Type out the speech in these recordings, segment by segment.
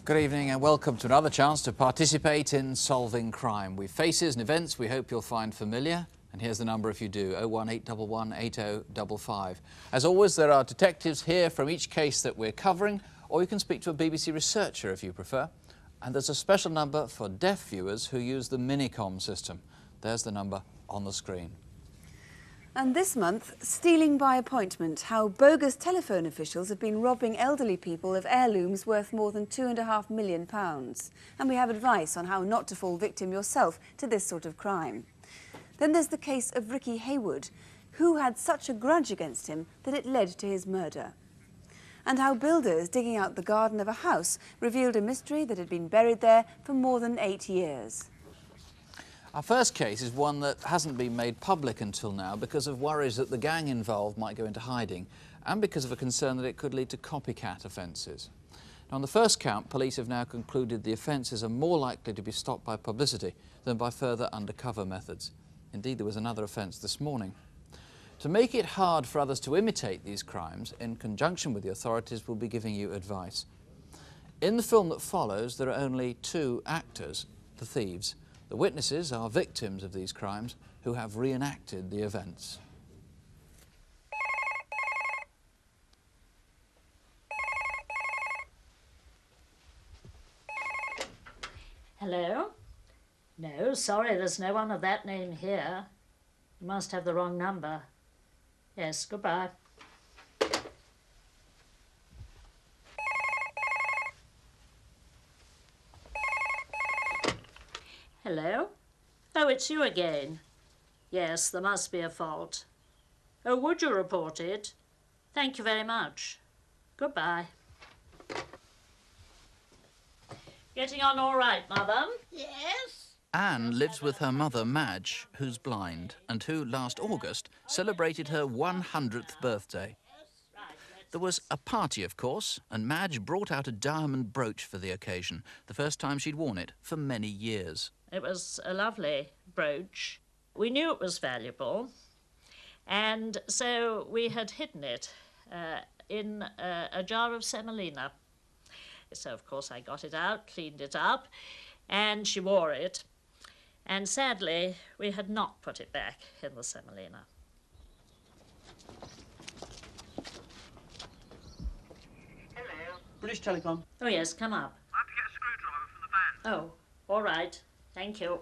Good evening and welcome to another chance to participate in solving crime. With faces and events we hope you'll find familiar. And here's the number if you do, 01811 8055. As always, there are detectives here from each case that we're covering, or you can speak to a BBC researcher if you prefer. And there's a special number for deaf viewers who use the Minicom system. There's the number on the screen. And this month, stealing by appointment, how bogus telephone officials have been robbing elderly people of heirlooms worth more than £2.5 million. And we have advice on how not to fall victim yourself to this sort of crime. Then there's the case of Ricky Haywood, who had such a grudge against him that it led to his murder. And how builders digging out the garden of a house revealed a mystery that had been buried there for more than 8 years. Our first case is one that hasn't been made public until now because of worries that the gang involved might go into hiding and because of a concern that it could lead to copycat offences. Now, on the first count, police have now concluded the offences are more likely to be stopped by publicity than by further undercover methods. Indeed, there was another offence this morning. To make it hard for others to imitate these crimes, in conjunction with the authorities, we'll be giving you advice. In the film that follows, there are only two actors, the thieves. The witnesses are victims of these crimes who have reenacted the events. Hello? No, sorry, there's no one of that name here. You must have the wrong number. Yes, goodbye. Hello? Oh, it's you again. Yes, there must be a fault. Oh, would you report it? Thank you very much. Goodbye. Getting on all right, Mother? Yes. Anne lives with her mother, Madge, who's blind, and who, last August, celebrated her 100th birthday. There was a party, of course, and Madge brought out a diamond brooch for the occasion, the first time she'd worn it for many years. It was a lovely brooch. We knew it was valuable, and so we had hidden it in a jar of semolina. So, of course, I got it out, cleaned it up, and she wore it. And sadly, we had not put it back in the semolina. Hello. British Telecom. Oh, yes, come up. I have to get a screwdriver from the van. Oh, all right. Thank you.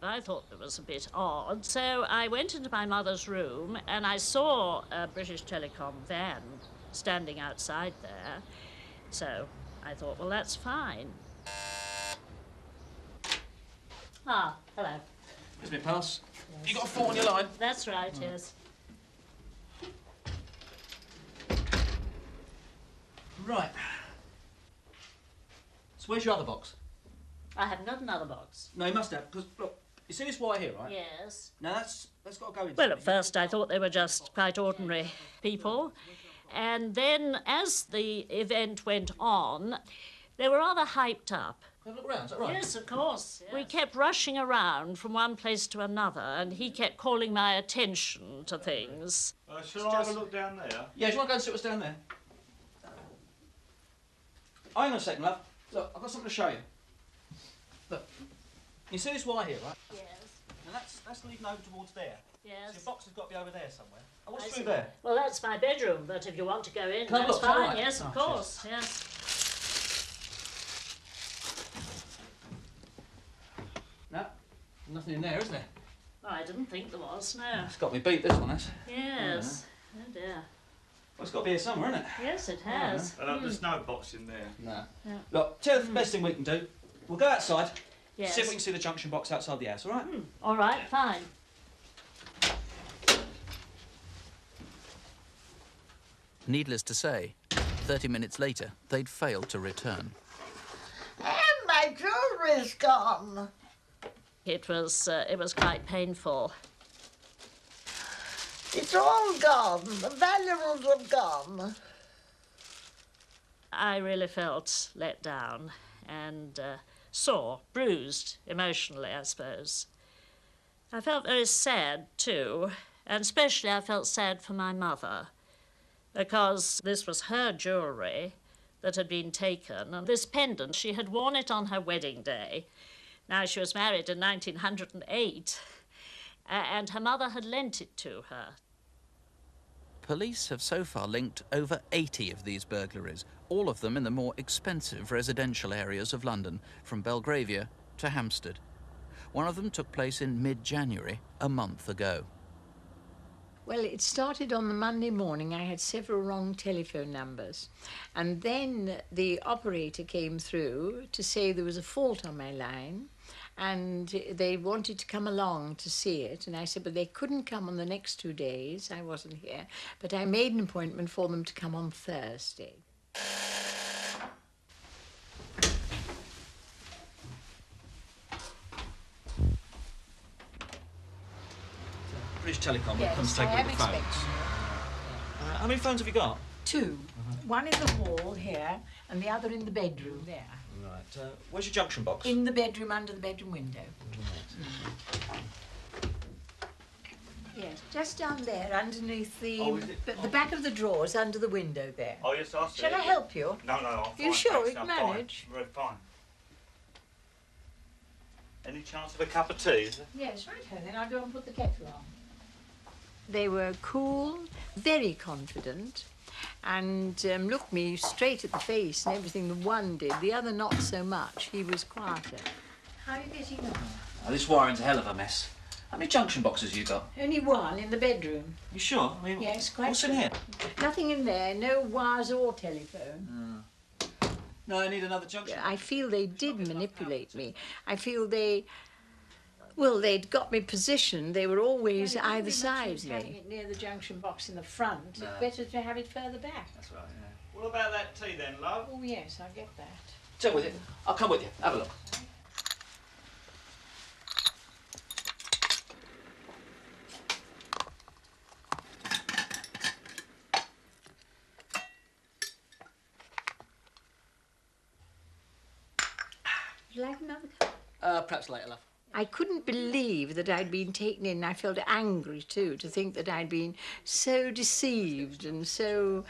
I thought it was a bit odd, so I went into my mother's room and I saw a British Telecom van standing outside there. So I thought, well, that's fine. Ah, hello. Here's my pass. Yes. You got a fault on your line? That's right, yes. Right. So where's your other box? I haven't got another box. No, you must have, because, look, you see this wire here, right? Yes. Now that's got to go in. Well, at first I thought they were just quite ordinary people. And then as the event went on, they were rather hyped up. Have a look around, is that right? Yes, of course. Yes. We kept rushing around from one place to another, and he kept calling my attention to things. Shall I have a look down there? Yeah, do you want to go and see what's down there? Oh, hang on a second, love. Look, I've got something to show you. Look, you see this wire here, right? Yes. And that's leading over towards there. Yes. So your box has got to be over there somewhere. Oh, what's I through see. there? Well, that's my bedroom, but if you want to go in, Can I that's look? Is that fine. right? Yes, of Oh, course. Yes. No, nothing in there, is there? Oh, I didn't think there was, no. It's got me beat, this one has. Yes. Oh, dear. Well, it's got to be here somewhere, isn't it? Yes, it has. There's no box in there. No. Yeah. Look, tell you the best thing we can do. We'll go outside, Yes. see if we can see the junction box outside the house, all right? All right, fine. Needless to say, 30 minutes later, they'd failed to return. And my jewelry's gone. It was quite painful. It's all gone. The valuables have gone. I really felt let down and sore, bruised emotionally, I suppose. I felt very sad too, and especially I felt sad for my mother, because this was her jewellery that had been taken. And this pendant, she had worn it on her wedding day. Now, she was married in 1908, and her mother had lent it to her. Police have so far linked over 80 of these burglaries, all of them in the more expensive residential areas of London, from Belgravia to Hampstead. One of them took place in mid-January, a month ago. Well, it started on the Monday morning. I had several wrong telephone numbers. And then the operator came through to say there was a fault on my line and they wanted to come along to see it. And I said, but they couldn't come on the next 2 days. I wasn't here. But I made an appointment for them to come on Thursday. British Telecom, Yes, comes to take I all am the phones. expecting. How many phones have you got? 2. One in the hall here and the other in the bedroom there. Right. Where's your junction box? In the bedroom, under the bedroom window. Yes, just down there, underneath the Oh, is it? the back of the drawers, under the window there. Oh, yes, I see. Shall I help you? No, I'm fine. You sure thanks, we can I'm fine. manage? We're fine. Any chance of a cup of tea? Is there? Yes, right. Then I'll go and put the kettle on. They were cool, very confident, and looked me straight at the face and everything. The one did, the other not so much. He was quieter. How are you getting on? Oh, this wiring's a hell of a mess. How many junction boxes have you got? Only one in the bedroom. You sure? I mean, Yes, quite what's in sure. here? Nothing in there, no wires or telephone. No, I need another junction. I feel they did manipulate me. I feel they, well, they'd got me positioned. They were always either side me. Having it near the junction box in the front. No. It's better to have it further back. That's right, yeah. What about that tea then, love? Oh, yes, I'll get that. Take with you. I'll come with you. Have a look. Would you like another cup? Perhaps later, love. I couldn't believe that I'd been taken in. I felt angry, too, to think that I'd been so deceived and so,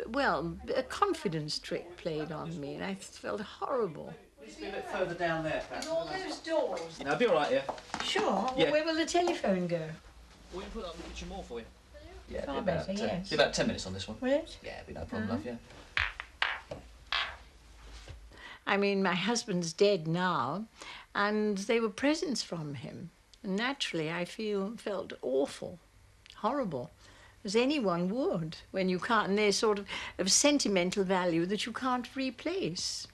well, a confidence trick played on me, and I felt horrible. Needs to be a bit further down there, perhaps. And all those doors. No, I'll be all right here. Sure. Well, Yeah. where will the telephone go? We can put that on the kitchen wall for you. Yeah, Far it'll be about, better, yes. be about 10 minutes on this one. Will it? Yeah, it'll be no problem, love, yeah. I mean, my husband's dead now, and they were presents from him. And naturally, I felt awful, horrible, as anyone would, when you can't, and they're sort of sentimental value that you can't replace.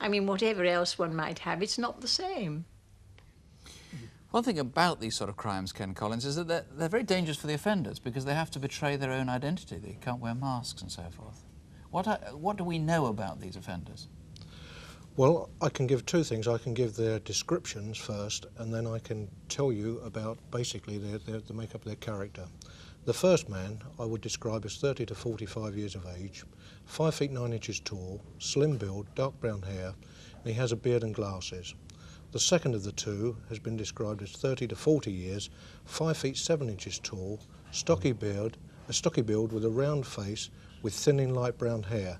I mean, whatever else one might have, it's not the same. One thing about these sort of crimes, Ken Collins, is that they're very dangerous for the offenders because they have to betray their own identity. They can't wear masks and so forth. What do we know about these offenders? Well, I can give 2 things. I can give their descriptions first, and then I can tell you about basically the makeup of their character. The first man I would describe as 30 to 45 years of age, 5 feet 9 inches tall, slim build, dark brown hair, and he has a beard and glasses. The second of the 2 has been described as 30 to 40 years, 5 feet 7 inches tall, stocky build with a round face with thinning light brown hair.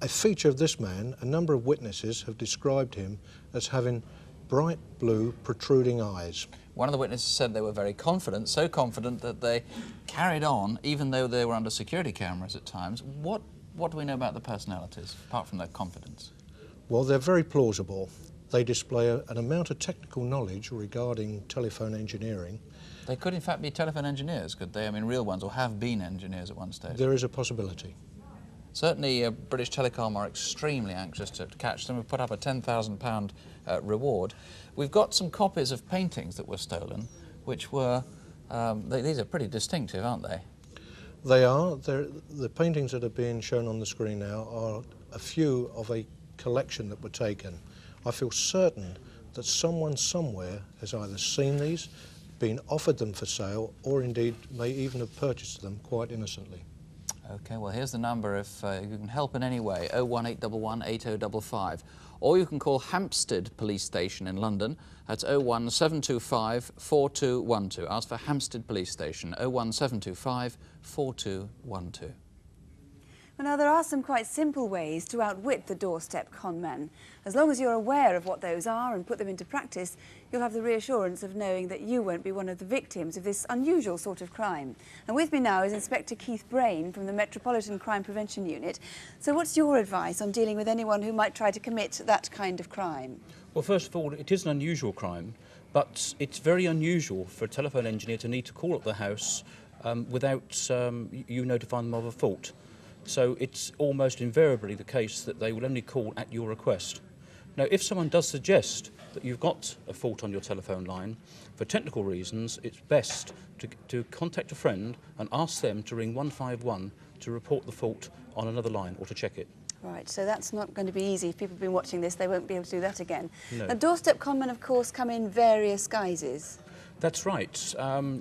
A feature of this man, a number of witnesses have described him as having bright blue protruding eyes. One of the witnesses said they were very confident, so confident that they carried on even though they were under security cameras at times. What do we know about the personalities, apart from their confidence? Well, they're very plausible. They display an amount of technical knowledge regarding telephone engineering. They could in fact be telephone engineers, could they? I mean, real ones, or have been engineers at one stage. There is a possibility. Certainly, British Telecom are extremely anxious to catch them. We've put up a £10,000 reward. We've got some copies of paintings that were stolen, which were, these are pretty distinctive, aren't they? They are. The paintings that are being shown on the screen now are a few of a collection that were taken. I feel certain that someone somewhere has either seen these, been offered them for sale, or indeed may even have purchased them quite innocently. OK, well, here's the number if you can help in any way, 01811 8055. Or you can call Hampstead Police Station in London. That's 01725 4212. Ask for Hampstead Police Station, 01725 4212. Well, now, there are some quite simple ways to outwit the doorstep con men. As long as you're aware of what those are and put them into practice, you'll have the reassurance of knowing that you won't be one of the victims of this unusual sort of crime. And with me now is Inspector Keith Brain from the Metropolitan Crime Prevention Unit. So what's your advice on dealing with anyone who might try to commit that kind of crime? Well, first of all, it is an unusual crime, but it's very unusual for a telephone engineer to need to call up the house without you notifying them of a fault. So it's almost invariably the case that they will only call at your request. Now, if someone does suggest that you've got a fault on your telephone line, for technical reasons, it's best to contact a friend and ask them to ring 151 to report the fault on another line or to check it. Right, so that's not going to be easy. If people have been watching this, they won't be able to do that again. No. Now, doorstep conmen, of course, come in various guises. That's right.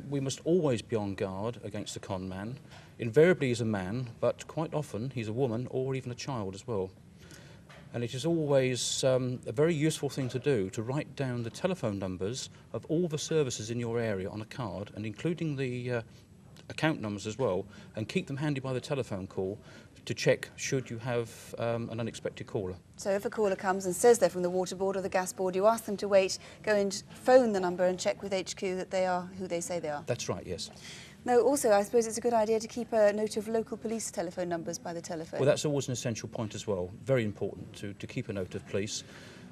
We must always be on guard against a con man. Invariably he's a man, but quite often he's a woman or even a child as well. And it is always a very useful thing to do to write down the telephone numbers of all the services in your area on a card, and including the account numbers as well, and keep them handy by the telephone call to check should you have an unexpected caller. So if a caller comes and says they're from the water board or the gas board, you ask them to wait, go and phone the number and check with HQ that they are who they say they are. That's right, yes. Now, also, I suppose it's a good idea to keep a note of local police telephone numbers by the telephone. Well, that's always an essential point as well. Very important to keep a note of police.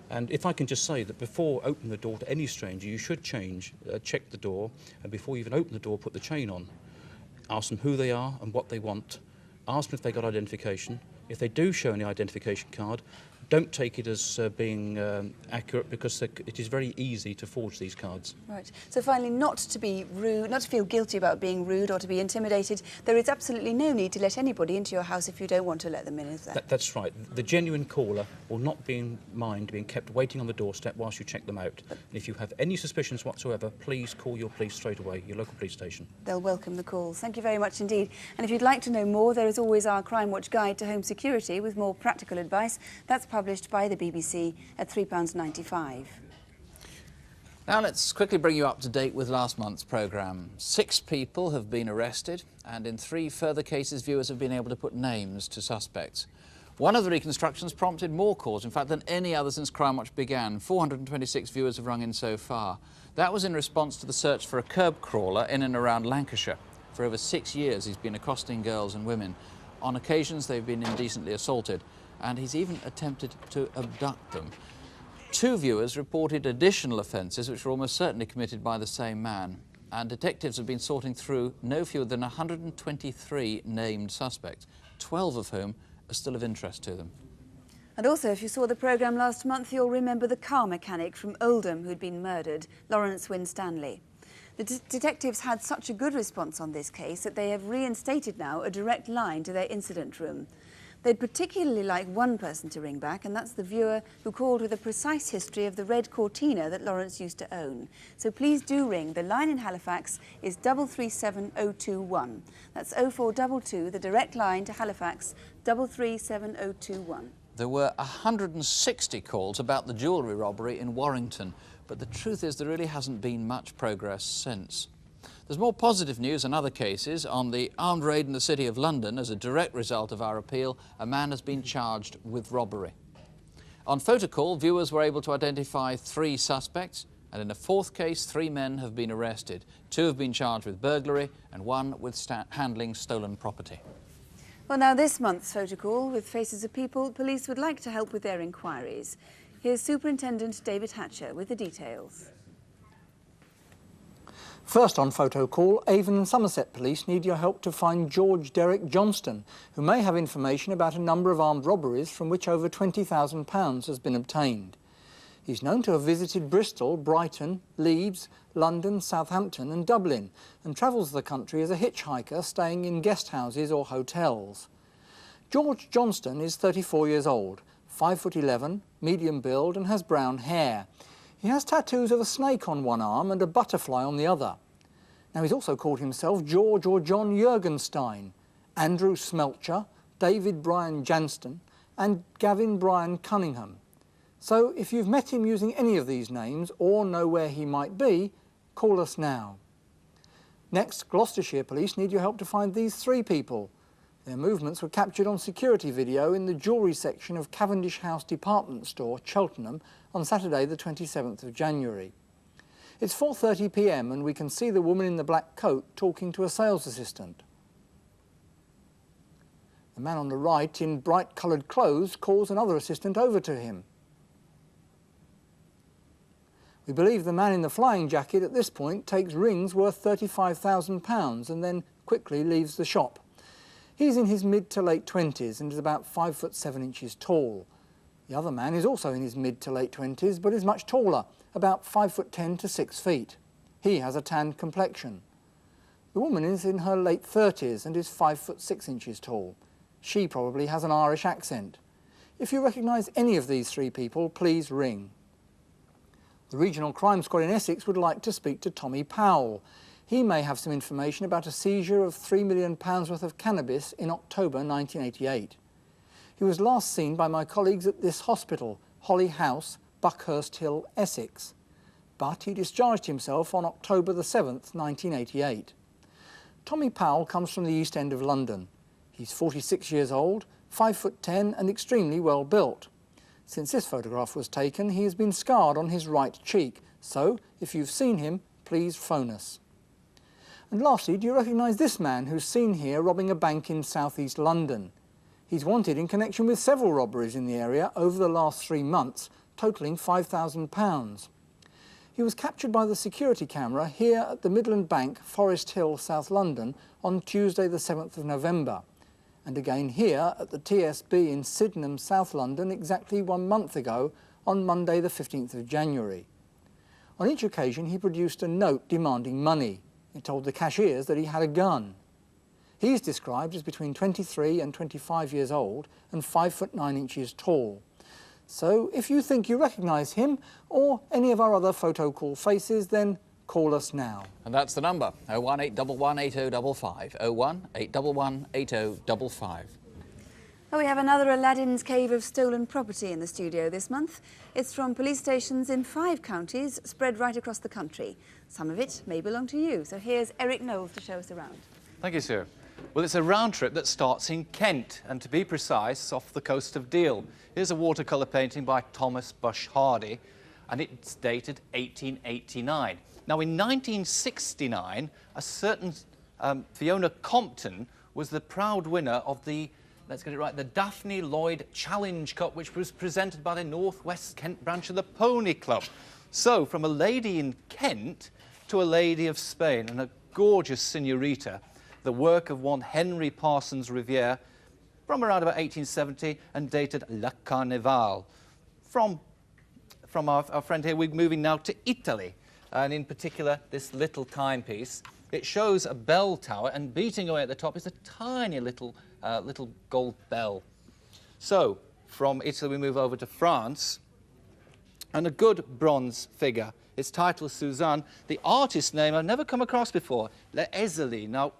And if I can just say that before opening the door to any stranger, you should check the door, and before you even open the door, put the chain on. Ask them who they are and what they want. Ask them if they got identification. If they do show any identification card, don't take it as being accurate, because it is very easy to forge these cards. Right. So finally, not to be rude, not to feel guilty about being rude or to be intimidated. There is absolutely no need to let anybody into your house if you don't want to let them in, is there? That's right. The genuine caller will not mind being kept waiting on the doorstep whilst you check them out. And if you have any suspicions whatsoever, please call your police straight away, your local police station. They'll welcome the calls. Thank you very much indeed. And if you'd like to know more, there is always our Crimewatch Guide to Home Security with more practical advice. That's published by the BBC at £3.95. Now let's quickly bring you up to date with last month's programme. 6 people have been arrested, and in 3 further cases viewers have been able to put names to suspects. One of the reconstructions prompted more calls, in fact, than any other since Crimewatch began. 426 viewers have rung in so far. That was in response to the search for a curb crawler in and around Lancashire. For over 6 years he's been accosting girls and women. On occasions they've been indecently assaulted, and he's even attempted to abduct them. 2 viewers reported additional offences which were almost certainly committed by the same man, and detectives have been sorting through no fewer than 123 named suspects, 12 of whom are still of interest to them. And also, if you saw the programme last month, you'll remember the car mechanic from Oldham who'd been murdered, Lawrence Winstanley. The detectives had such a good response on this case that they have reinstated now a direct line to their incident room. They'd particularly like one person to ring back, and that's the viewer who called with a precise history of the red Cortina that Lawrence used to own. So please do ring. The line in Halifax is 337021. That's 0422, the direct line to Halifax, 337021. There were 160 calls about the jewellery robbery in Warrington, but the truth is there really hasn't been much progress since. There's more positive news in other cases. On the armed raid in the City of London, as a direct result of our appeal, a man has been charged with robbery. On photocall, viewers were able to identify 3 suspects, and in a 4th case, 3 men have been arrested. 2 have been charged with burglary and 1 with handling stolen property. Well, now this month's photocall with Faces of People, police would like to help with their inquiries. Here's Superintendent David Hatcher with the details. First on photo call, Avon and Somerset Police need your help to find George Derek Johnston, who may have information about a number of armed robberies from which over £20,000 has been obtained. He's known to have visited Bristol, Brighton, Leeds, London, Southampton and Dublin, and travels the country as a hitchhiker staying in guest houses or hotels. George Johnston is 34 years old, 5'11", medium build and has brown hair. He has tattoos of a snake on one arm and a butterfly on the other. Now, he's also called himself George or John Jurgenstein, Andrew Smelcher, David Brian Janston and Gavin Brian Cunningham. So if you've met him using any of these names or know where he might be, call us now. Next, Gloucestershire Police need your help to find these 3 people. Their movements were captured on security video in the jewellery section of Cavendish House department store, Cheltenham, on Saturday the 27th of January. It's 4:30 p.m. and we can see the woman in the black coat talking to a sales assistant. The man on the right in bright coloured clothes calls another assistant over to him. We believe the man in the flying jacket at this point takes rings worth £35,000 and then quickly leaves the shop. He's in his mid to late 20s and is about 5 foot 7 inches tall. The other man is also in his mid to late 20s but is much taller, about 5 foot 10 to 6 feet. He has a tanned complexion. The woman is in her late 30s and is 5 foot 6 inches tall. She probably has an Irish accent. If you recognise any of these three people, please ring. The Regional Crime Squad in Essex would like to speak to Tommy Powell. He may have some information about a seizure of £3 million worth of cannabis in October 1988. He was last seen by my colleagues at this hospital, Holly House, Buckhurst Hill, Essex. But he discharged himself on October the 7th, 1988. Tommy Powell comes from the East End of London. He's 46 years old, 5 foot 10 and extremely well built. Since this photograph was taken, he has been scarred on his right cheek, so if you've seen him, please phone us. And lastly, do you recognise this man who's seen here robbing a bank in south-east London? He's wanted in connection with several robberies in the area over the last 3 months, totalling £5,000. He was captured by the security camera here at the Midland Bank, Forest Hill, South London, on Tuesday the 7th of November. And again here at the TSB in Sydenham, South London, exactly 1 month ago, on Monday the 15th of January. On each occasion he produced a note demanding money. It told the cashiers that he had a gun. He is described as between 23 and 25 years old and 5 foot 9 inches tall. So if you think you recognise him or any of our other photo call faces, then call us now. And that's the number, 018118055, 018118055. Well, we have another Aladdin's Cave of stolen property in the studio this month. It's from police stations in 5 counties, spread right across the country. Some of it may belong to you. So here's Eric Knowles to show us around. Thank you, Sue. Well, it's a round trip that starts in Kent, and to be precise, off the coast of Deal. Here's a watercolour painting by Thomas Bush Hardy, and it's dated 1889. Now, in 1969, a certain Fiona Compton was the proud winner of the, let's get it right, the Daphne Lloyd Challenge Cup, which was presented by the North West Kent branch of the Pony Club. So, from a lady in Kent to a lady of Spain, and a gorgeous señorita, the work of one Henry Parsons Riviere, from around about 1870, and dated Le Carnival. From our friend here, we're moving now to Italy. And in particular, this little timepiece. It shows a bell tower, and beating away at the top is a tiny little gold bell. So, from Italy we move over to France, and a good bronze figure. Its title is Suzanne. The artist's name I've never come across before, Le Ezeli. Now,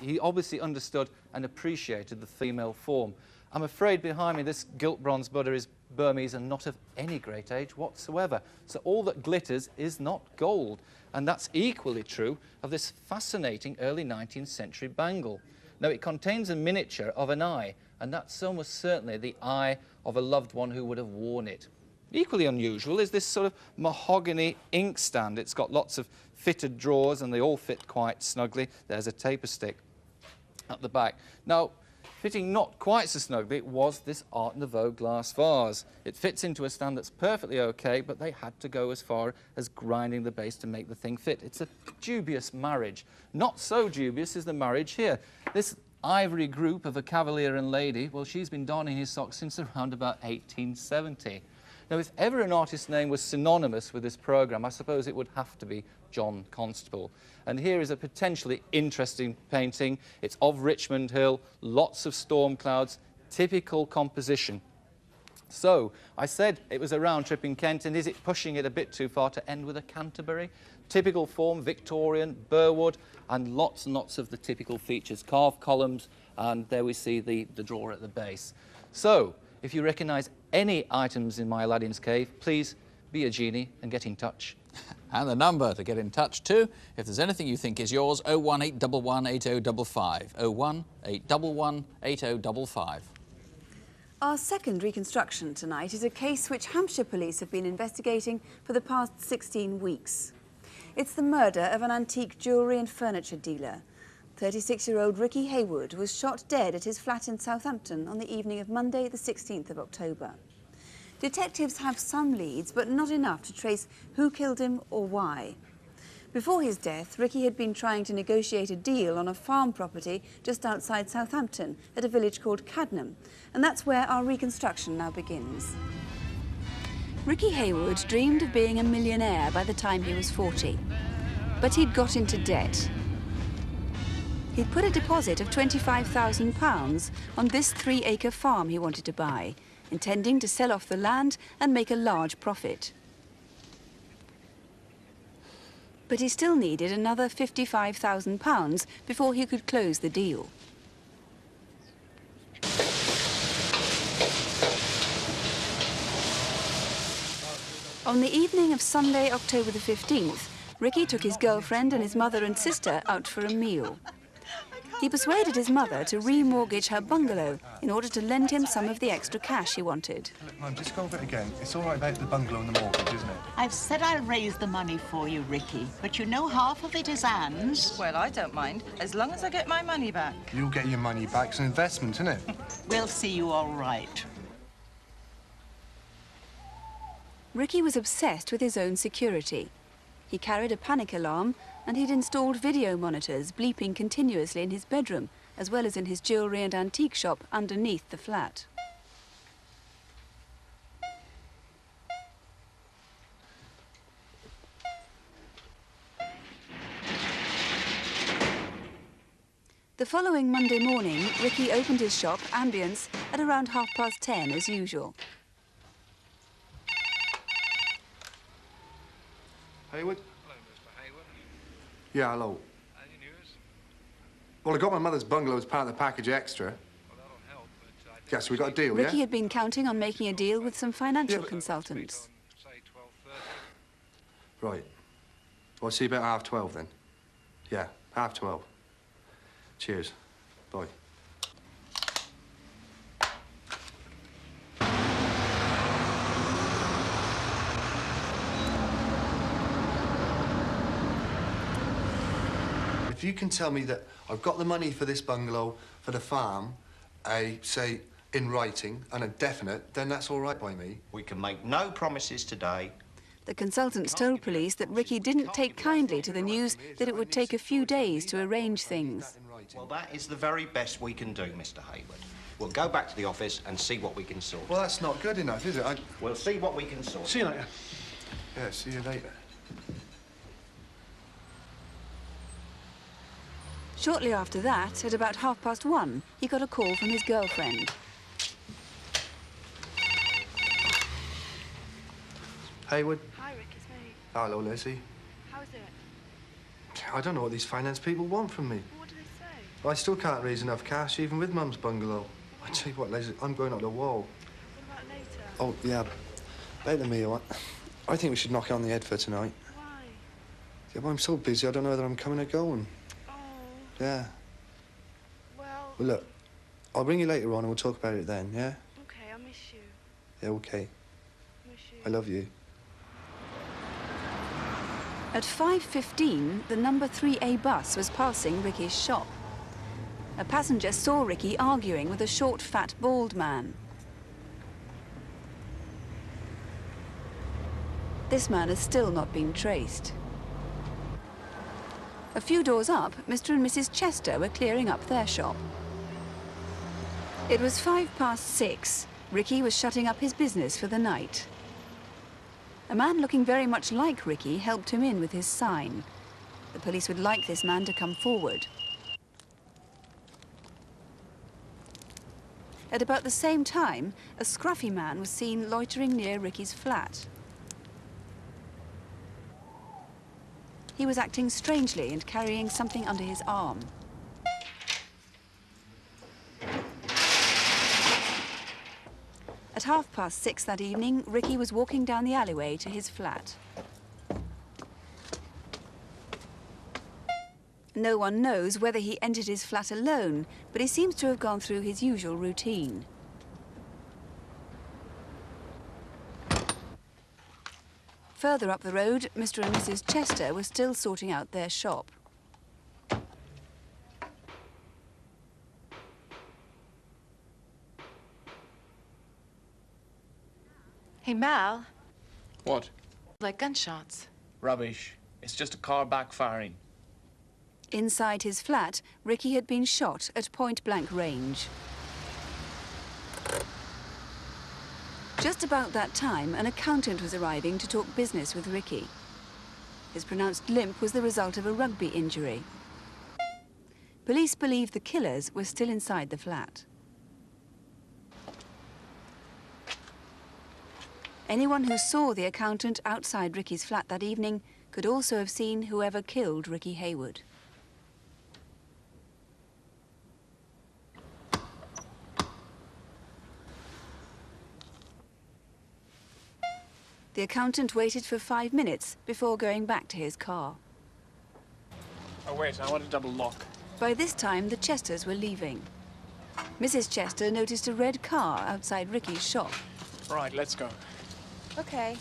he obviously understood and appreciated the female form. I'm afraid behind me this gilt bronze Buddha is Burmese and not of any great age whatsoever. So all that glitters is not gold. And that's equally true of this fascinating early 19th century bangle. Now, it contains a miniature of an eye, and that's almost certainly the eye of a loved one who would have worn it. Equally unusual is this sort of mahogany inkstand. It's got lots of fitted drawers, and they all fit quite snugly. There's a taper stick at the back. Now, fitting not quite so snugly was this Art Nouveau glass vase. It fits into a stand that's perfectly okay, but they had to go as far as grinding the base to make the thing fit. It's a dubious marriage. Not so dubious is the marriage here. This ivory group of a cavalier and lady, well, she's been donning his socks since around about 1870. Now, if ever an artist's name was synonymous with this programme, I suppose it would have to be John Constable. And here is a potentially interesting painting. It's of Richmond Hill, lots of storm clouds, typical composition. So, I said it was a round trip in Kent, and is it pushing it a bit too far to end with a Canterbury? Typical form, Victorian, Burwood, and lots of the typical features. Carved columns, and there we see the drawer at the base. So, if you recognise any items in my Aladdin's Cave, please be a genie and get in touch. And the number to get in touch too, if there's anything you think is yours, 01811 8055. 01811 8055. Our second reconstruction tonight is a case which Hampshire police have been investigating for the past 16 weeks. It's the murder of an antique jewellery and furniture dealer. 36-year-old Ricky Haywood was shot dead at his flat in Southampton on the evening of Monday, the 16th of October. Detectives have some leads, but not enough to trace who killed him or why. Before his death, Ricky had been trying to negotiate a deal on a farm property just outside Southampton at a village called Cadnam, and that's where our reconstruction now begins. Ricky Haywood dreamed of being a millionaire by the time he was 40, but he'd got into debt. He'd put a deposit of £25,000 on this 3-acre farm he wanted to buy, intending to sell off the land and make a large profit. But he still needed another £55,000 before he could close the deal. On the evening of Sunday, October the 15th, Ricky took his girlfriend and his mother and sister out for a meal. He persuaded his mother to remortgage her bungalow in order to lend him some of the extra cash he wanted. Look, Mum, just go over it again. It's all right about the bungalow and the mortgage, isn't it? I've said I'll raise the money for you, Ricky, but you know half of it is Anne's. Well, I don't mind, as long as I get my money back. You'll get your money back. It's an investment, isn't it? We'll see you all right. Ricky was obsessed with his own security. He carried a panic alarm and he'd installed video monitors bleeping continuously in his bedroom, as well as in his jewellery and antique shop underneath the flat. The following Monday morning, Ricky opened his shop, Ambience, at around 10:30 as usual. Haywood? Hello, Mr. Haywood. Yeah, hello. Any news? Well, I got my mother's bungalow as part of the package extra. Well, that'll help, but... yeah, so we got a deal, Ricky yeah? had been counting on making a deal with some financial consultants. Say 12:30. Right. Well, I'll see you about 12:30 then. Yeah, 12:30. Cheers. Bye. If you can tell me that I've got the money for this bungalow, for the farm, say, in writing, and a definite, then that's all right by me. We can make no promises today. The consultants told police that Ricky didn't take kindly to the news that it would take a few days to arrange things. Well, that is the very best we can do, Mr. Haywood. We'll go back to the office and see what we can sort. Well, that's not good enough, is it? We'll see what we can sort. See you later. Yeah, see you later. Shortly after that, at about 1:30, he got a call from his girlfriend. Haywood? Hi, Rick, it's me. Hello, Leslie. How is it? I don't know what these finance people want from me. What do they say? I still can't raise enough cash, even with Mum's bungalow. I tell you what, Leslie, I'm going up the wall. What about later? Oh, yeah. About the meal, I think we should knock it on the head for tonight. Why? Yeah, but I'm so busy, I don't know whether I'm coming or going. Oh. Yeah. Well... Well, look, I'll ring you later on and we'll talk about it then, yeah? Okay, I miss you. Yeah, okay. Miss you. I love you. At 5:15, the number 3A bus was passing Ricky's shop. A passenger saw Ricky arguing with a short, fat, bald man. This man has still not been traced. A few doors up, Mr. and Mrs. Chester were clearing up their shop. It was 6:05. Ricky was shutting up his business for the night. A man looking very much like Ricky helped him in with his sign. The police would like this man to come forward. At about the same time, a scruffy man was seen loitering near Ricky's flat. He was acting strangely and carrying something under his arm. At 6:30 that evening, Ricky was walking down the alleyway to his flat. No one knows whether he entered his flat alone, but he seems to have gone through his usual routine. Further up the road, Mr. and Mrs. Chester were still sorting out their shop. Hey, Mal. What? Like gunshots. Rubbish. It's just a car backfiring. Inside his flat, Ricky had been shot at point-blank range. Just about that time, an accountant was arriving to talk business with Ricky. His pronounced limp was the result of a rugby injury. Police believe the killers were still inside the flat. Anyone who saw the accountant outside Ricky's flat that evening could also have seen whoever killed Ricky Haywood. The accountant waited for 5 minutes before going back to his car. Oh, wait, I want a double lock. By this time, the Chesters were leaving. Mrs. Chester noticed a red car outside Ricky's shop. Right, let's go. Okay.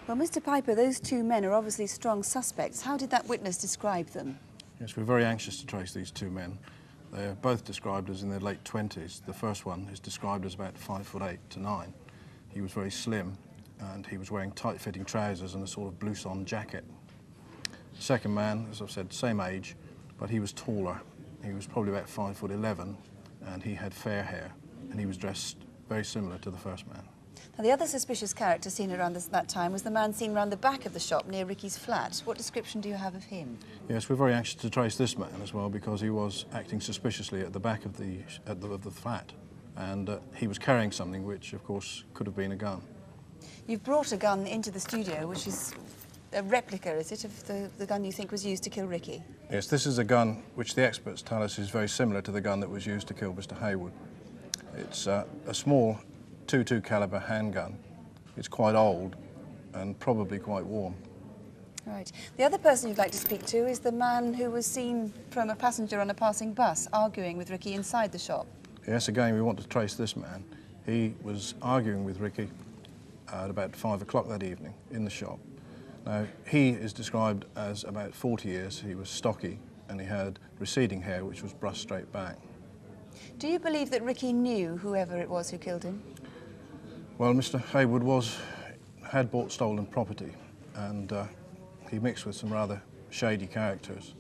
Well, Mr. Piper, those two men are obviously strong suspects. How did that witness describe them? Yes, we're very anxious to trace these two men. They're both described as in their late 20s. The first one is described as about 5'8" to 9". He was very slim and he was wearing tight-fitting trousers and a sort of blouson jacket. The second man, as I've said, same age, but he was taller. He was probably about 5'11" and he had fair hair and he was dressed very similar to the first man. Now, the other suspicious character seen around that time was the man seen round the back of the shop near Ricky's flat. What description do you have of him? Yes, we're very anxious to trace this man as well because he was acting suspiciously at the back of the flat, and he was carrying something which, of course, could have been a gun. You've brought a gun into the studio, which is a replica, is it, of the gun you think was used to kill Ricky? Yes, this is a gun which the experts tell us is very similar to the gun that was used to kill Mr. Haywood. It's a small .22 caliber handgun. It's quite old and probably quite warm. Right. The other person you'd like to speak to is the man who was seen from a passenger on a passing bus arguing with Ricky inside the shop. Yes, again, we want to trace this man. He was arguing with Ricky at about 5 o'clock that evening in the shop. Now, he is described as about 40 years. He was stocky and he had receding hair which was brushed straight back. Do you believe that Ricky knew whoever it was who killed him? Well, Mr. Haywood had bought stolen property and he mixed with some rather shady characters.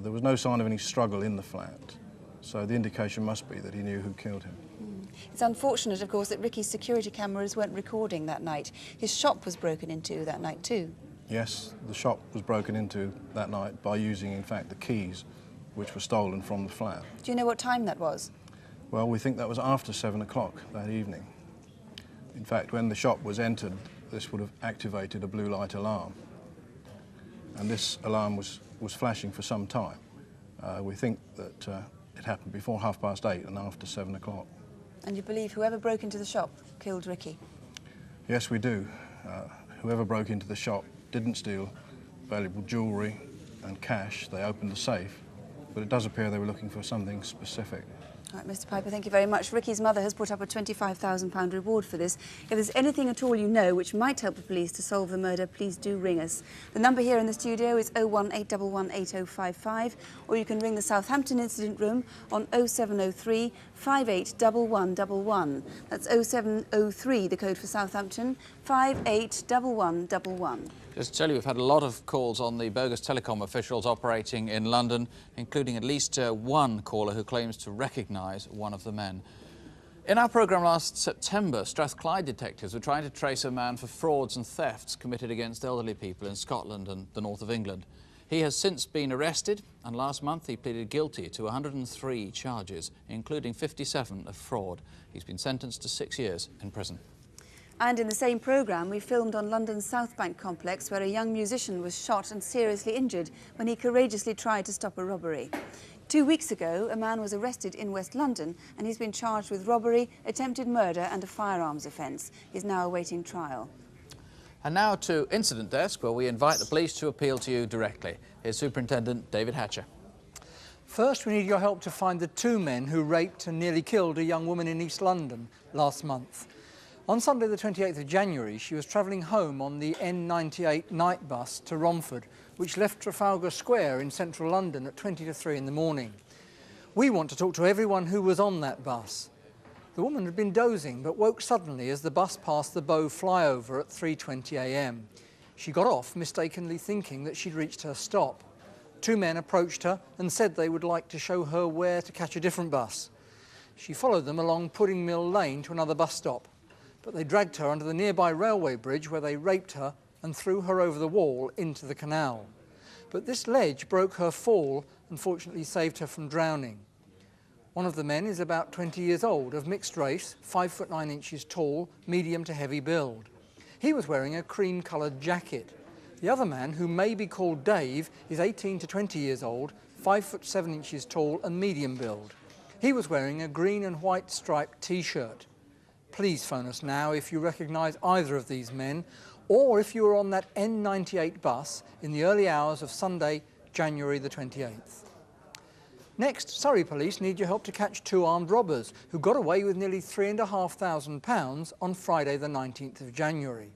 There was no sign of any struggle in the flat, so the indication must be that he knew who killed him. It's unfortunate, of course, that Ricky's security cameras weren't recording that night. His shop was broken into that night too. Yes, the shop was broken into that night by using, in fact, the keys which were stolen from the flat. Do you know what time that was? Well, we think that was after 7 o'clock that evening. In fact, when the shop was entered, this would have activated a blue light alarm. And this alarm was flashing for some time. We think that it happened before 8:30 and after 7 o'clock. And you believe whoever broke into the shop killed Ricky? Yes, we do. Whoever broke into the shop didn't steal valuable jewellery and cash. They opened the safe, but it does appear they were looking for something specific. All right, Mr. Piper, thank you very much. Ricky's mother has put up a £25,000 reward for this. If there's anything at all you know which might help the police to solve the murder, please do ring us. The number here in the studio is 01811 8055, or you can ring the Southampton Incident Room on 0703 581111. That's 0703, the code for Southampton, 581111. Just to tell you, we've had a lot of calls on the bogus telecom officials operating in London, including at least one caller who claims to recognise one of the men. In our programme last September, Strathclyde detectives were trying to trace a man for frauds and thefts committed against elderly people in Scotland and the north of England. He has since been arrested, and last month he pleaded guilty to 103 charges, including 57 of fraud. He's been sentenced to 6 years in prison. And in the same programme, we filmed on London's South Bank complex where a young musician was shot and seriously injured when he courageously tried to stop a robbery. 2 weeks ago, a man was arrested in West London and he's been charged with robbery, attempted murder and a firearms offence. He's now awaiting trial. And now to Incident Desk, where we invite the police to appeal to you directly. Here's Superintendent David Hatcher. First, we need your help to find the 2 men who raped and nearly killed a young woman in East London last month. On Sunday the 28th of January, she was travelling home on the N98 night bus to Romford, which left Trafalgar Square in central London at 20 to 3 in the morning. We want to talk to everyone who was on that bus. The woman had been dozing but woke suddenly as the bus passed the Bow flyover at 3:20 a.m. She got off, mistakenly thinking that she'd reached her stop. 2 men approached her and said they would like to show her where to catch a different bus. She followed them along Pudding Mill Lane to another bus stop, but they dragged her under the nearby railway bridge where they raped her and threw her over the wall into the canal. But this ledge broke her fall and fortunately saved her from drowning. One of the men is about 20 years old, of mixed race, 5 foot 9 inches tall, medium to heavy build. He was wearing a cream-coloured jacket. The other man, who may be called Dave, is 18 to 20 years old, 5 foot 7 inches tall and medium build. He was wearing a green and white striped T-shirt. Please phone us now if you recognise either of these men, or if you were on that N98 bus in the early hours of Sunday, January the 28th. Next, Surrey police need your help to catch 2 armed robbers who got away with nearly £3,500 on Friday the 19th of January.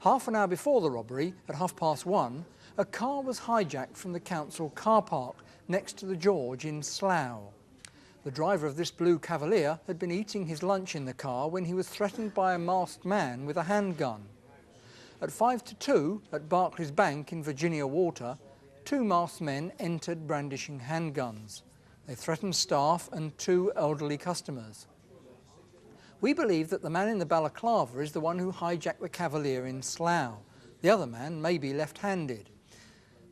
Half an hour before the robbery, at 1:30, a car was hijacked from the council car park next to the George in Slough. The driver of this blue Cavalier had been eating his lunch in the car when he was threatened by a masked man with a handgun. At 1:55 at Barclays Bank in Virginia Water, 2 masked men entered brandishing handguns. They threatened staff and 2 elderly customers. We believe that the man in the balaclava is the one who hijacked the Cavalier in Slough. The other man may be left-handed.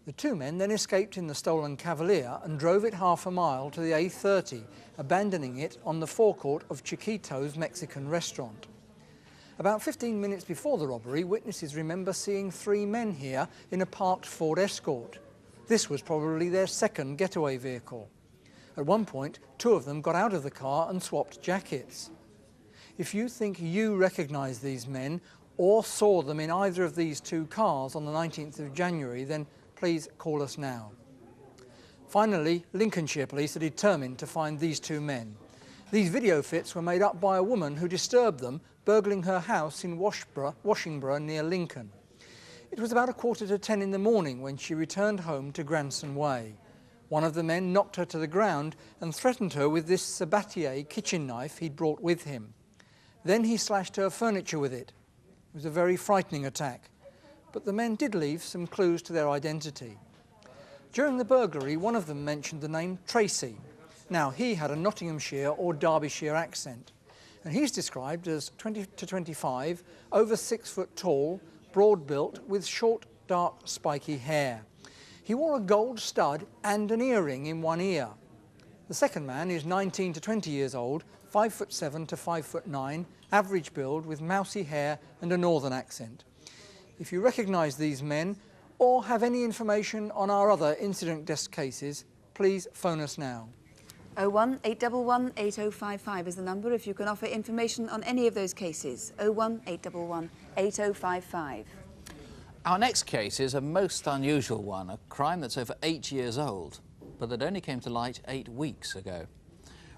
The 2 men then escaped in the stolen Cavalier and drove it half a mile to the A30, abandoning it on the forecourt of Chiquito's Mexican restaurant. About 15 minutes before the robbery, witnesses remember seeing 3 men here in a parked Ford Escort. This was probably their second getaway vehicle. At one point, 2 of them got out of the car and swapped jackets. If you think you recognise these men or saw them in either of these 2 cars on the 19th of January, then please call us now. Finally, Lincolnshire police are determined to find these 2 men. These video fits were made up by a woman who disturbed them, burgling her house in Washington near Lincoln. It was about 9:45 in the morning when she returned home to Granson Way. One of the men knocked her to the ground and threatened her with this Sabatier kitchen knife he'd brought with him. Then he slashed her furniture with it. It was a very frightening attack, but the men did leave some clues to their identity. During the burglary, one of them mentioned the name Tracy. Now, he had a Nottinghamshire or Derbyshire accent, and he's described as 20 to 25, over 6 foot tall, broad-built, with short, dark, spiky hair. He wore a gold stud and an earring in one ear. The second man is 19 to 20 years old, 5 foot 7 to 5 foot 9, average build, with mousy hair and a northern accent. If you recognise these men or have any information on our other incident desk cases, please phone us now. 01 811 8055 is the number if you can offer information on any of those cases. 01 811 8055. Our next case is a most unusual one, a crime that's over 8 years old, but that only came to light 8 weeks ago.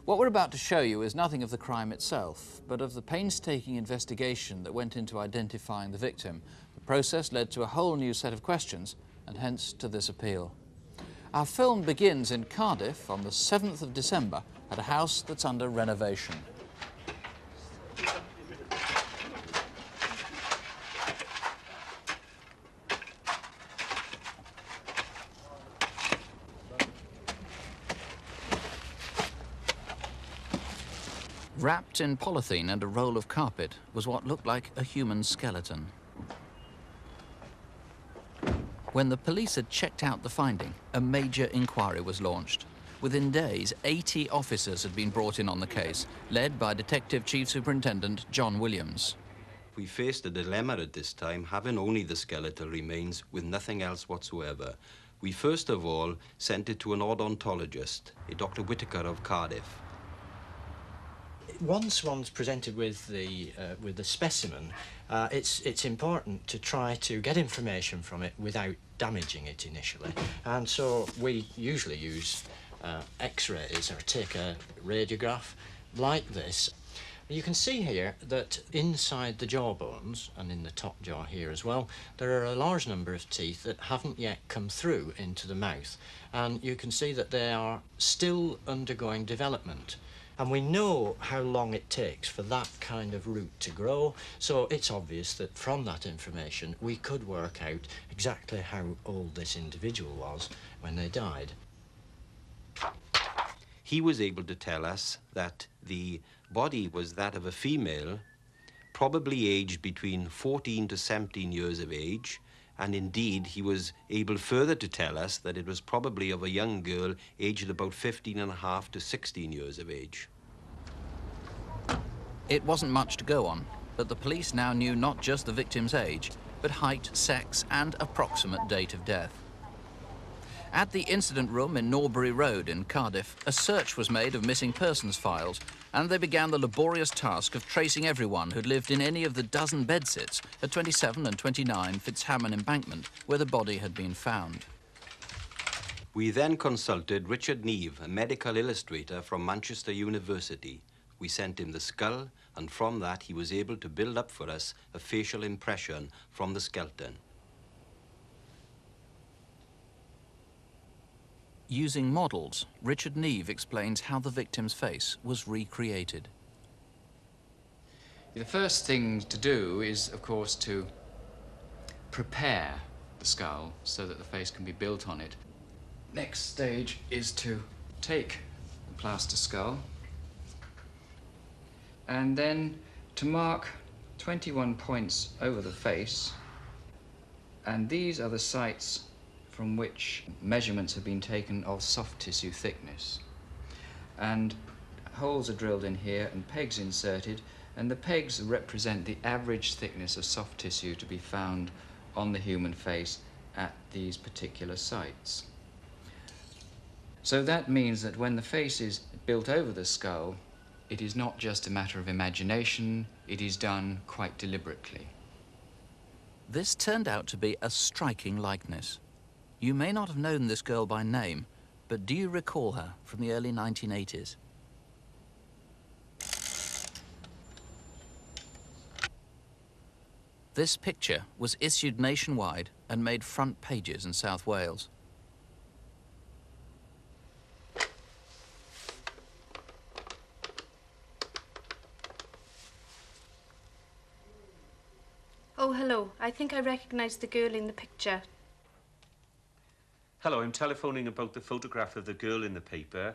What we're about to show you is nothing of the crime itself, but of the painstaking investigation that went into identifying the victim. The process led to a whole new set of questions, and hence to this appeal. Our film begins in Cardiff on the 7th of December at a house that's under renovation. Wrapped in polythene and a roll of carpet was what looked like a human skeleton. When the police had checked out the finding, a major inquiry was launched. Within days, 80 officers had been brought in on the case, led by Detective Chief Superintendent John Williams. We faced a dilemma at this time, having only the skeletal remains with nothing else whatsoever. We first of all sent it to an odontologist, a Dr. Whitaker of Cardiff. Once one's presented with the specimen, it's important to try to get information from it without damaging it initially. And so we usually use X-rays or take a radiograph like this. You can see here that inside the jawbones, and in the top jaw here as well, there are a large number of teeth that haven't yet come through into the mouth. And you can see that they are still undergoing development. And we know how long it takes for that kind of root to grow, so it's obvious that from that information we could work out exactly how old this individual was when they died. He was able to tell us that the body was that of a female, probably aged between 14 to 17 years of age, and indeed he was able further to tell us that it was probably of a young girl aged about 15.5 to 16 years of age. It wasn't much to go on, but the police now knew not just the victim's age, but height, sex, and approximate date of death. At the incident room in Norbury Road in Cardiff, a search was made of missing persons files, and they began the laborious task of tracing everyone who'd lived in any of the dozen bedsits at 27 and 29 Fitzhamon Embankment, where the body had been found. We then consulted Richard Neve, a medical illustrator from Manchester University. We sent him the skull, and from that he was able to build up for us a facial impression from the skeleton. Using models, Richard Neve explains how the victim's face was recreated. The first thing to do is, of course, to prepare the skull so that the face can be built on it. Next stage is to take the plaster skull and then to mark 21 points over the face, and these are the sites from which measurements have been taken of soft tissue thickness. And holes are drilled in here and pegs inserted, and the pegs represent the average thickness of soft tissue to be found on the human face at these particular sites. So that means that when the face is built over the skull, it is not just a matter of imagination, it is done quite deliberately. This turned out to be a striking likeness. You may not have known this girl by name, but do you recall her from the early 1980s? This picture was issued nationwide and made front pages in South Wales. Oh, hello. I think I recognise the girl in the picture. Hello, I'm telephoning about the photograph of the girl in the paper.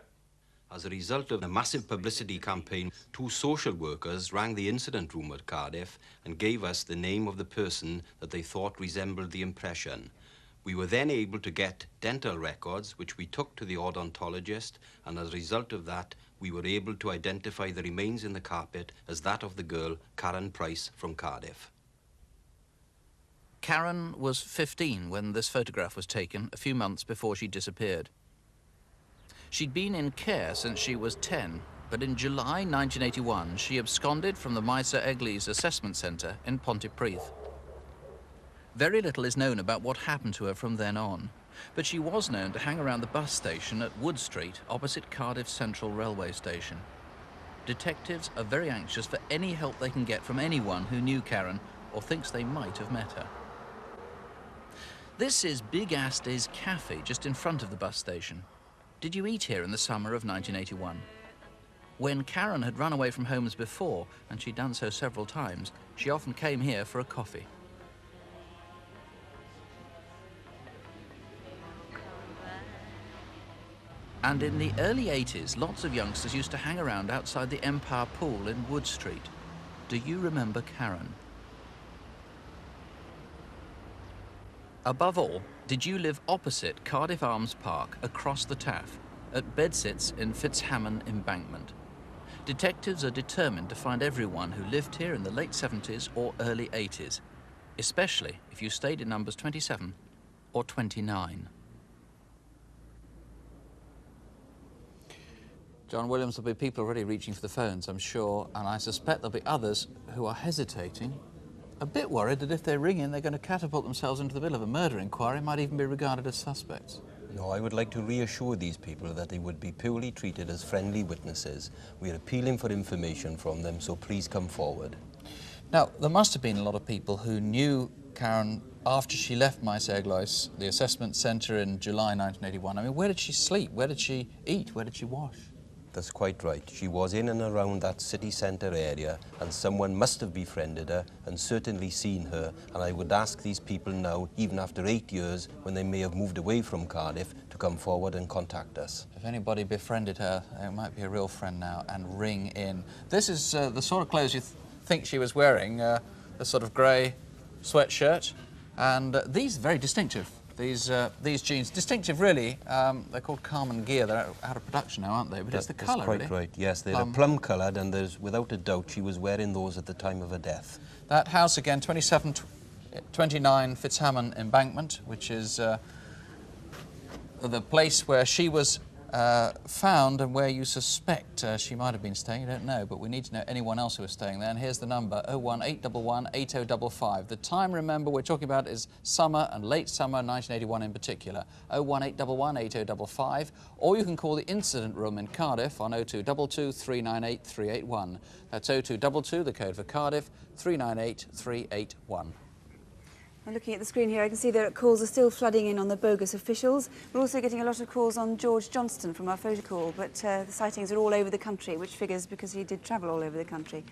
As a result of a massive publicity campaign, 2 social workers rang the incident room at Cardiff and gave us the name of the person that they thought resembled the impression. We were then able to get dental records, which we took to the odontologist, and as a result of that, we were able to identify the remains in the carpet as that of the girl, Karen Price, from Cardiff. Karen was 15 when this photograph was taken, a few months before she disappeared. She'd been in care since she was 10, but in July 1981, she absconded from the Miser Eglise Assessment Centre in Pontypridd. Very little is known about what happened to her from then on, but she was known to hang around the bus station at Wood Street, opposite Cardiff Central Railway Station. Detectives are very anxious for any help they can get from anyone who knew Karen or thinks they might have met her. This is Big Astley's Cafe, just in front of the bus station. Did you eat here in the summer of 1981? When Karen had run away from homes before, and she'd done so several times, she often came here for a coffee. And in the early 80s, lots of youngsters used to hang around outside the Empire Pool in Wood Street. Do you remember Karen? Above all, Did you live opposite Cardiff Arms Park across the Taff, at Bedsits in Fitzhamon Embankment? Detectives are determined to find everyone who lived here in the late 70s or early 80s, especially if you stayed in numbers 27 or 29. John Williams, there'll be people already reaching for the phones, I'm sure, and I suspect there'll be others who are hesitating, a bit worried that if they ring in, they're going to catapult themselves into the middle of a murder inquiry, might even be regarded as suspects. No, I would like to reassure these people that they would be purely treated as friendly witnesses. We are appealing for information from them, so please come forward. Now, there must have been a lot of people who knew Karen after she left Maes Eglwys, the assessment centre in July 1981. I mean, where did she sleep? Where did she eat? Where did she wash? That's quite right. She was in and around that city centre area, and someone must have befriended her and certainly seen her. And I would ask these people now, even after 8 years, when they may have moved away from Cardiff, to come forward and contact us. If anybody befriended her, it might be a real friend now, and ring in. This is the sort of clothes you think she was wearing, a sort of grey sweatshirt, and these are very distinctive. These jeans, distinctive really, they're called Carmen Gear. They're out of production now, aren't they? But it's the colour, That's quite really. right, yes. They're plum coloured, and there's, without a doubt, she was wearing those at the time of her death. That house again, 2729 Fitzhamon Embankment, which is the place where she was found and where you suspect she might have been staying. You don't know, but we need to know anyone else who was staying there. And here's the number, 01811 8055. The time, remember, we're talking about is summer and late summer 1981 in particular. 01811 8055. Or you can call the incident room in Cardiff on 0222 398 381. That's 0222, the code for Cardiff, 398 381. Looking at the screen here, I can see that calls are still flooding in on the bogus officials. We're also getting a lot of calls on George Johnston from our photo call, but the sightings are all over the country, which figures because he did travel all over the country.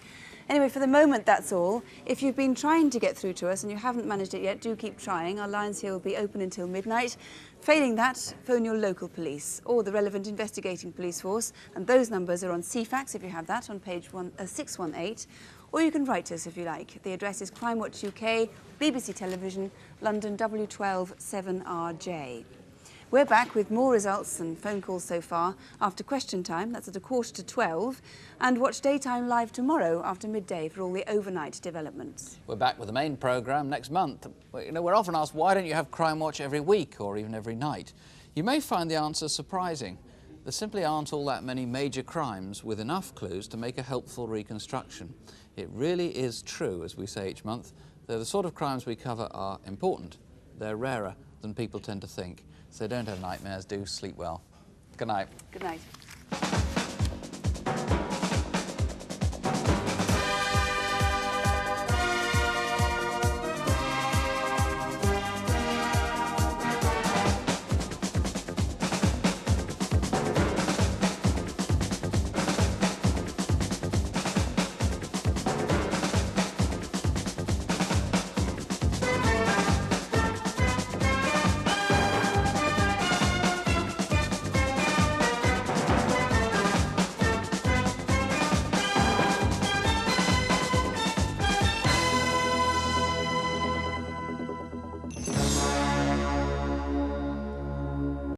Anyway, for the moment, that's all. If you've been trying to get through to us and you haven't managed it yet, do keep trying. Our lines here will be open until midnight. Failing that, phone your local police or the relevant investigating police force, and those numbers are on CFAX, if you have that, on page 618. Or you can write us if you like. The address is Crimewatch UK, BBC Television, London W12 7RJ. We're back with more results and phone calls so far after question time, that's at 11:45, and watch Daytime Live tomorrow after midday for all the overnight developments. We're back with the main programme next month. You know, we're often asked, why don't you have Crimewatch every week or even every night? You may find the answer surprising. There simply aren't all that many major crimes with enough clues to make a helpful reconstruction. It really is true, as we say each month, that the sort of crimes we cover are important. They're rarer than people tend to think. So don't have nightmares, do sleep well. Good night. Good night.